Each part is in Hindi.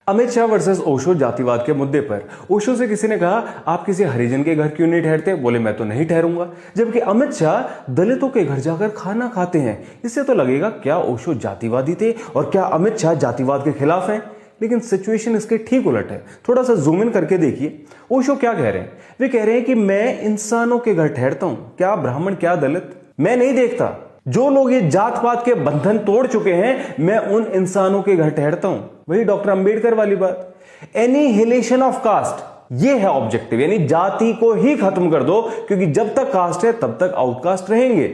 अमित शाह वर्सेस ओशो जातिवाद के मुद्दे पर ओशो से किसी ने कहा, आप किसी हरिजन के घर क्यों नहीं ठहरते? बोले, मैं तो नहीं ठहरूंगा। जबकि अमित शाह दलितों के घर जाकर खाना खाते हैं। इससे तो लगेगा क्या ओशो जातिवादी थे और क्या अमित शाह जातिवाद के खिलाफ हैं? लेकिन सिचुएशन इसके ठीक उलट है। थोड़ा सा जूम इन करके देखिए, ओशो क्या कह रहे हैं। वे कह रहे हैं कि मैं इंसानों के घर ठहरता हूं, क्या ब्राह्मण क्या दलित मैं नहीं देखता। जो लोग ये जात पात के बंधन तोड़ चुके हैं, मैं उन इंसानों के घर ठहरता हूं। वही डॉक्टर अंबेडकर वाली बात, एनिहिलेशन ऑफ कास्ट, ये है ऑब्जेक्टिव, यानी जाति को ही खत्म कर दो, क्योंकि जब तक कास्ट है तब तक आउटकास्ट रहेंगे।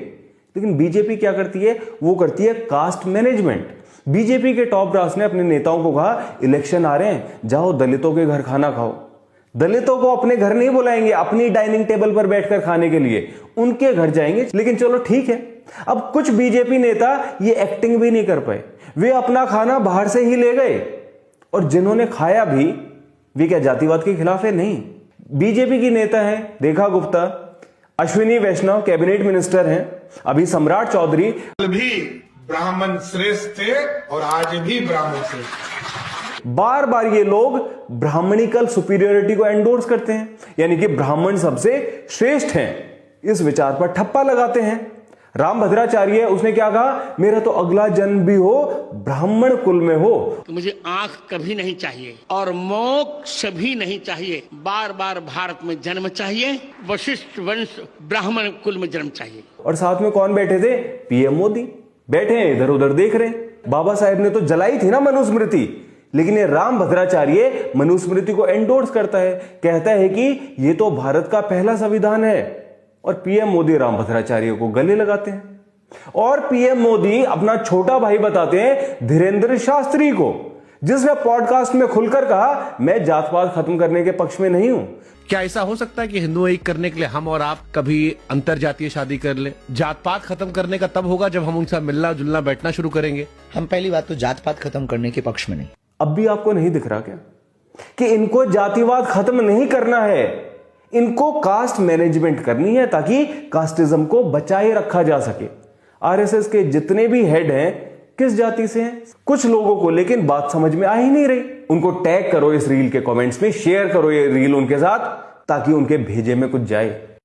लेकिन बीजेपी क्या करती है? वो करती है कास्ट मैनेजमेंट। बीजेपी के टॉप ब्रास ने अपने नेताओं को कहा, इलेक्शन आ रहे हैं, जाओ दलितों के घर खाना खाओ। दलितों को अपने घर नहीं बुलाएंगे, अपनी डाइनिंग टेबल पर बैठकर खाने के लिए उनके घर जाएंगे। लेकिन चलो ठीक है, अब कुछ बीजेपी नेता ये एक्टिंग भी नहीं कर पाए, वे अपना खाना बाहर से ही ले गए। और जिन्होंने खाया भी, वे क्या जातिवाद के खिलाफ है? नहीं। बीजेपी की नेता है रेखा गुप्ता, अश्विनी वैष्णव कैबिनेट मिनिस्टर हैं, अभी सम्राट चौधरी भी ब्राह्मण श्रेष्ठ थे और आज भी ब्राह्मण श्रेष्ठ। बार बार ये लोग ब्राह्मणिकल सुपीरियोरिटी को एंडोर्स करते हैं, यानी कि ब्राह्मण सबसे श्रेष्ठ हैं। इस विचार पर ठप्पा लगाते हैं। राम भद्राचार्य, उसने क्या कहा? मेरा तो अगला जन्म भी हो ब्राह्मण कुल में हो। तो मुझे आंख कभी नहीं चाहिए और मोक्ष भी नहीं चाहिए, बार बार भारत में जन्म चाहिए, वशिष्ठ वंश ब्राह्मण कुल में जन्म चाहिए। और साथ में कौन बैठे थे? पीएम मोदी बैठे हैं, इधर उधर देख रहे हैं। बाबा साहेब ने तो जलाई थी ना मनुस्मृति, लेकिन ये राम भद्राचार्य मनुस्मृति को एंडोर्स करता है, कहता है कि ये तो भारत का पहला संविधान है। और पीएम मोदी राम भद्राचार्य को गले लगाते हैं। और पीएम मोदी अपना छोटा भाई बताते हैं धीरेंद्र शास्त्री को, जिसने पॉडकास्ट में खुलकर कहा, मैं जात पात खत्म करने के पक्ष में नहीं हूं। क्या ऐसा हो सकता है कि हिंदू एक करने के लिए हम और आप कभी अंतर जातीय शादी कर ले? जात पात खत्म करने का तब होगा जब हम उनसे मिलना जुलना बैठना शुरू करेंगे। हम पहली बात तो जात पात खत्म करने के पक्ष में नहीं। अब भी आपको नहीं दिख रहा क्या कि इनको जातिवाद खत्म नहीं करना है, इनको कास्ट मैनेजमेंट करनी है ताकि कास्टिज्म को बचाए रखा जा सके। आरएसएस के जितने भी हेड हैं किस जाति से हैं? कुछ लोगों को लेकिन बात समझ में आ ही नहीं रही। उनको टैग करो इस रील के कमेंट्स में, शेयर करो ये रील उनके साथ, ताकि उनके भेजे में कुछ जाए।